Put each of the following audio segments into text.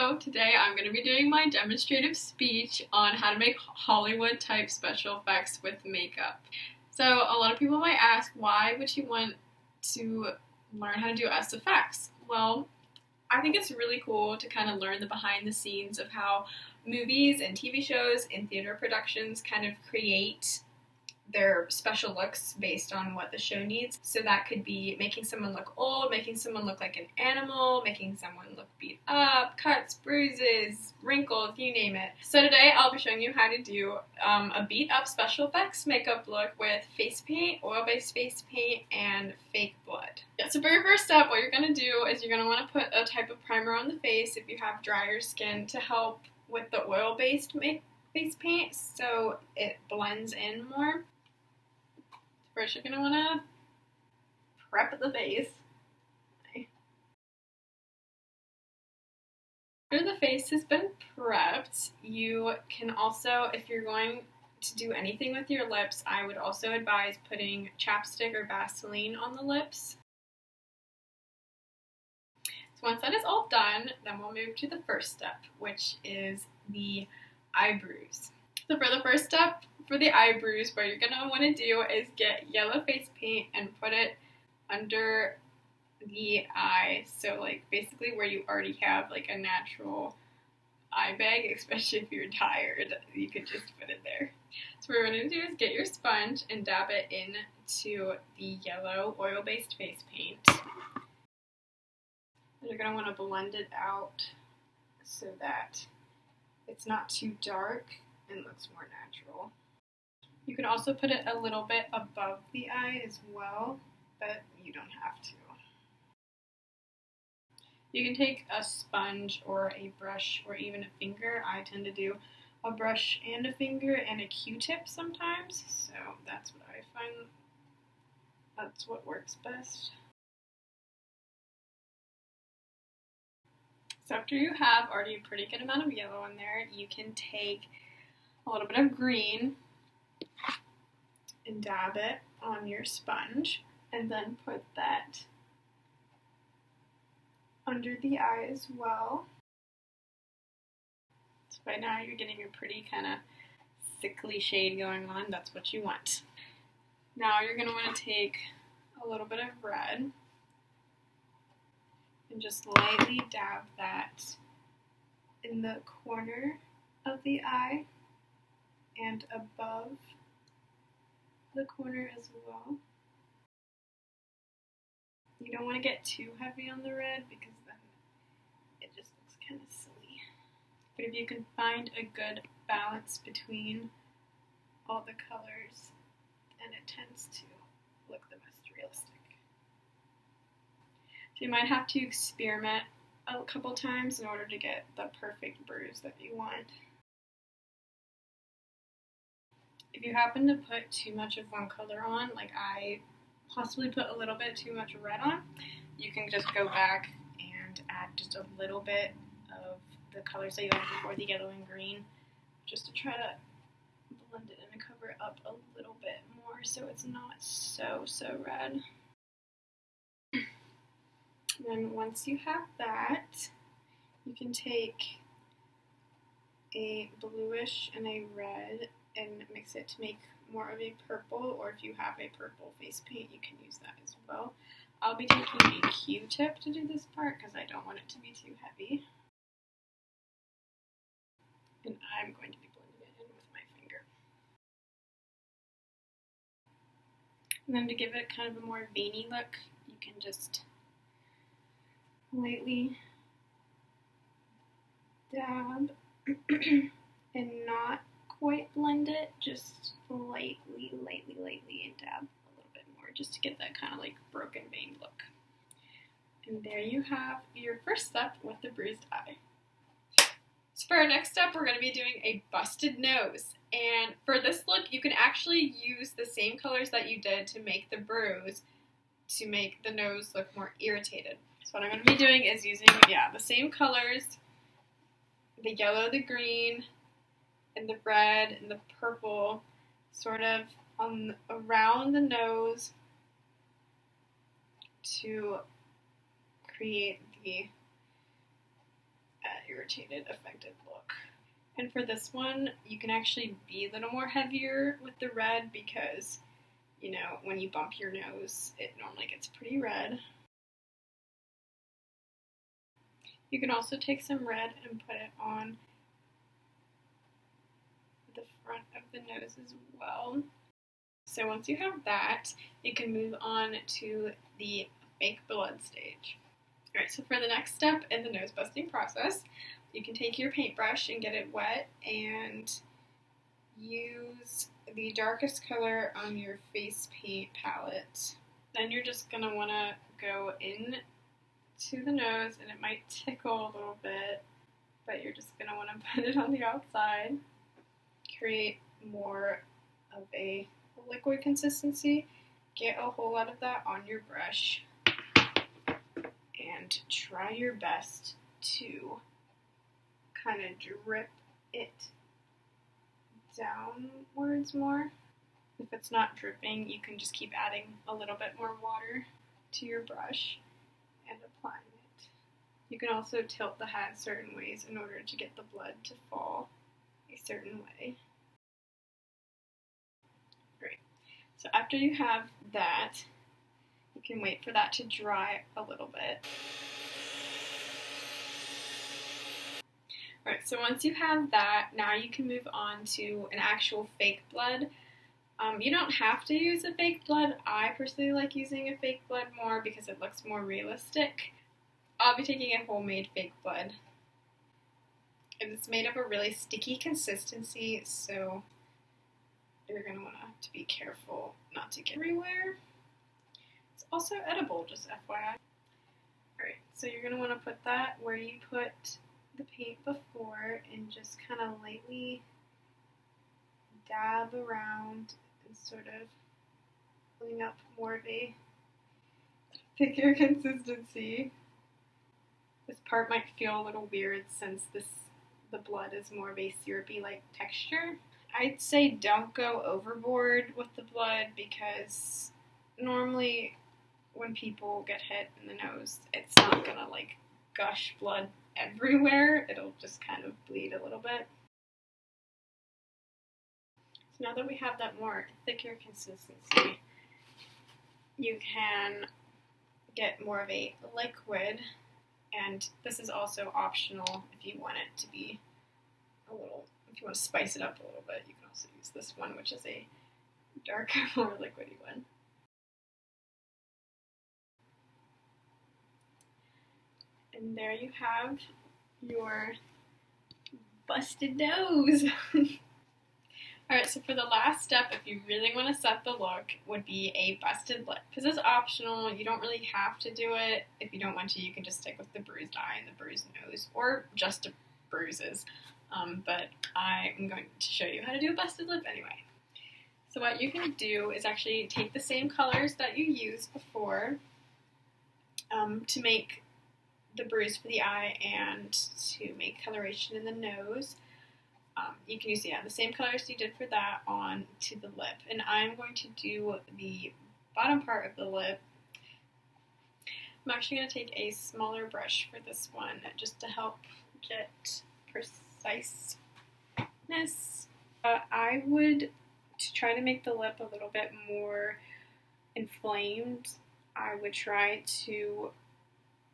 So today I'm going to be doing my demonstrative speech on how to make Hollywood type special effects with makeup. So a lot of people might ask, why would you want to learn how to do SFX? Well, I think it's really cool to kind of learn the behind the scenes of how movies and TV shows and theater productions kind of create their special looks based on what the show needs. So that could be making someone look old, making someone look like an animal, making someone look beat up, cuts, bruises, wrinkles, you name it. So today I'll be showing you how to do a beat up special effects makeup look with face paint, oil-based face paint, and fake blood. Yeah, so for your first step, what you're going to do is you're going to want to put a type of primer on the face if you have drier skin to help with the oil-based face paint so it blends in more. First, you're going to want to prep the face. After the face has been prepped, you can also, if you're going to do anything with your lips, I would also advise putting chapstick or Vaseline on the lips. So once that is all done, then we'll move to the first step, which is the eyebrows. So for the first step, for the eyebrows, what you're going to want to do is get yellow face paint and put it under the eye. So like basically where you already have like a natural eye bag, especially if you're tired, you could just put it there. So what we're going to do is get your sponge and dab it into the yellow oil-based face paint. You're going to want to blend it out so that it's not too dark and looks more natural. You can also put it a little bit above the eye as well, but you don't have to. You can take a sponge or a brush or even a finger. I tend to do a brush and a finger and a Q-tip sometimes, so that's what I find, that's what works best. So after you have already a pretty good amount of yellow in there, you can take a little bit of green and dab it on your sponge, and then put that under the eye as well. So right now you're getting a pretty kind of sickly shade going on. That's what you want. Now you're going to want to take a little bit of red and just lightly dab that in the corner of the eye and above the corner as well. You don't want to get too heavy on the red because then it just looks kind of silly. But if you can find a good balance between all the colors, then it tends to look the most realistic. So you might have to experiment a couple times in order to get the perfect bruise that you want. If you happen to put too much of one color on, like I possibly put a little bit too much red on, you can just go back and add just a little bit of the colors that you like before, the yellow and green, just to try to blend it in and cover it up a little bit more so it's not so red. And then once you have that, you can take a bluish and a red and mix it to make more of a purple, or if you have a purple face paint, you can use that as well. I'll be taking a Q-tip to do this part because I don't want it to be too heavy. And I'm going to be blending it in with my finger. And then to give it kind of a more veiny look, you can just lightly dab and not quite blend it, just lightly and dab a little bit more just to get that kind of like broken vein look. And there you have your first step with the bruised eye. So for our next step, we're going to be doing a busted nose. And for this look, you can actually use the same colors that you did to make the bruise to make the nose look more irritated. So what I'm going to be doing is using, the same colors, the yellow, the green, and the red and the purple, sort of around the nose to create the irritated, affected look. And for this one, you can actually be a little more heavier with the red because, you know, when you bump your nose, it normally gets pretty red. You can also take some red and put it on the front of the nose as well. So once you have that, you can move on to the fake blood stage. Alright, so for the next step in the nose busting process, you can take your paintbrush and get it wet and use the darkest color on your face paint palette. Then you're just going to want to go in to the nose, and it might tickle a little bit, but you're just going to want to put it on the outside. Create more of a liquid consistency. Get a whole lot of that on your brush and try your best to kind of drip it downwards more. If it's not dripping, you can just keep adding a little bit more water to your brush and applying it. You can also tilt the hat certain ways in order to get the blood to fall a certain way. Great. So after you have that, you can wait for that to dry a little bit. Alright, so once you have that, now you can move on to an actual fake blood. You don't have to use a fake blood. I personally like using a fake blood more because it looks more realistic. I'll be taking a homemade fake blood. It's made of a really sticky consistency, so you're going to want to be careful not to get everywhere. It's also edible, just FYI. Alright, so you're going to want to put that where you put the paint before and just kind of lightly dab around and sort of pulling up more of a thicker consistency. This part might feel a little weird since the blood is more of a syrupy-like texture. I'd say don't go overboard with the blood because normally when people get hit in the nose, it's not gonna like gush blood everywhere. It'll just kind of bleed a little bit. So now that we have that more thicker consistency, you can get more of a liquid, and this is also optional if you want it to be a little, if you want to spice it up a little bit, you can also use this one, which is a darker, more liquidy one. And there you have your busted nose. Alright, so for the last step, if you really want to set the look, would be a busted lip. This is optional. You don't really have to do it. If you don't want to, you can just stick with the bruised eye and the bruised nose, or just bruises. But I am going to show you how to do a busted lip anyway. So what you can do is actually take the same colors that you used before to make the bruise for the eye and to make coloration in the nose. You can use the same colors you did for that on to the lip. And I'm going to do the bottom part of the lip. I'm actually going to take a smaller brush for this one just to help get preciseness. I would, to try to make the lip a little bit more inflamed, I would try to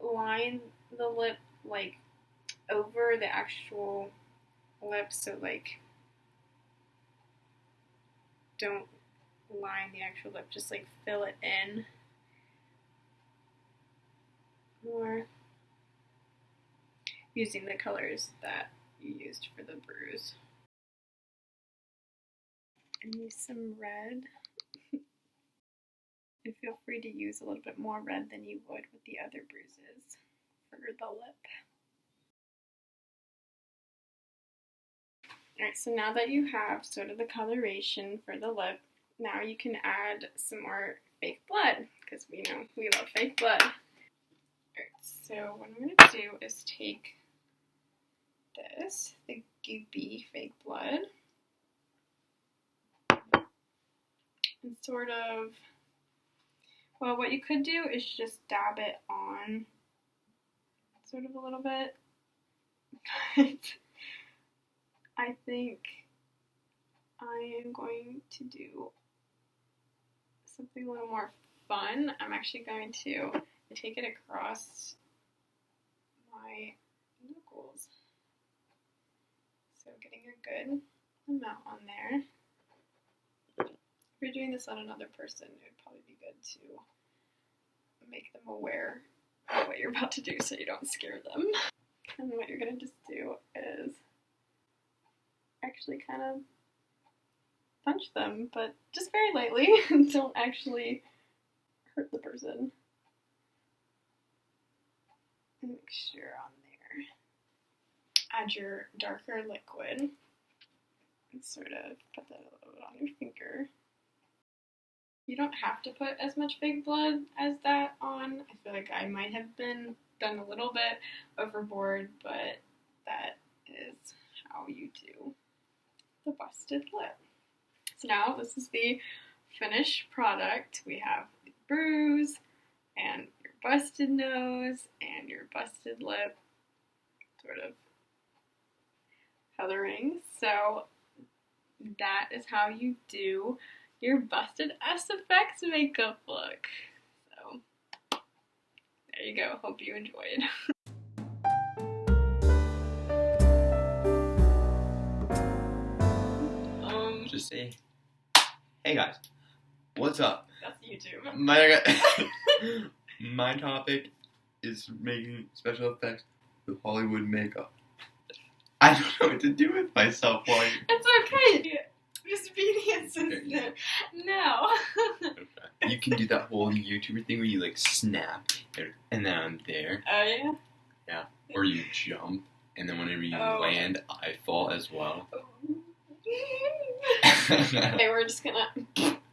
line the lip like over the actual lip, so like don't line the actual lip, just like fill it in more using the colors that you used for the bruise. And use some red. And feel free to use a little bit more red than you would with the other bruises for the lip. Alright, so now that you have sort of the coloration for the lip, now you can add some more fake blood, because we know we love fake blood. Alright, so what I'm going to do is take this, the goopy fake blood, and sort of, well, what you could do is just dab it on sort of a little bit, But I think I am going to do something a little more fun. I'm actually going to take it across my knuckles. So getting a good amount on there. If you're doing this on another person, it would probably be good to make them aware of what you're about to do so you don't scare them. And what you're going to just do is actually kind of punch them, but just very lightly. Don't actually hurt the person. Mixture on there. Add your darker liquid and sort of put that a little bit on your finger. You don't have to put as much fake blood as that on. I feel like I might have done a little bit overboard, but that is how you do the busted lip. So now this is the finished product. We have the bruise and your busted nose and your busted lip sort of coloring. So that is how you do your busted SFX makeup look. So there you go. Hope you enjoyed. Just say, hey guys, what's up? That's YouTube. My topic is making special effects with Hollywood makeup. I don't know what to do with myself while you... It's okay. Just be the assistant. No. Okay. You can do that whole YouTuber thing where you like snap and then I'm there. Oh yeah? Yeah. Or you jump and then whenever you land, I fall as well. Okay, we're just gonna...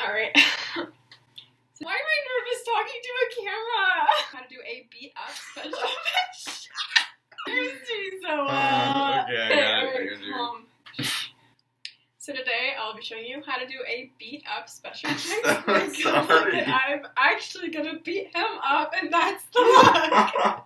Alright. So why am I nervous talking to a camera? How to do a beat up special effects. You're doing so well. Okay, I got it. So today I'll be showing you how to do a beat up special effects. So sorry. I'm actually gonna beat him up, and that's the look.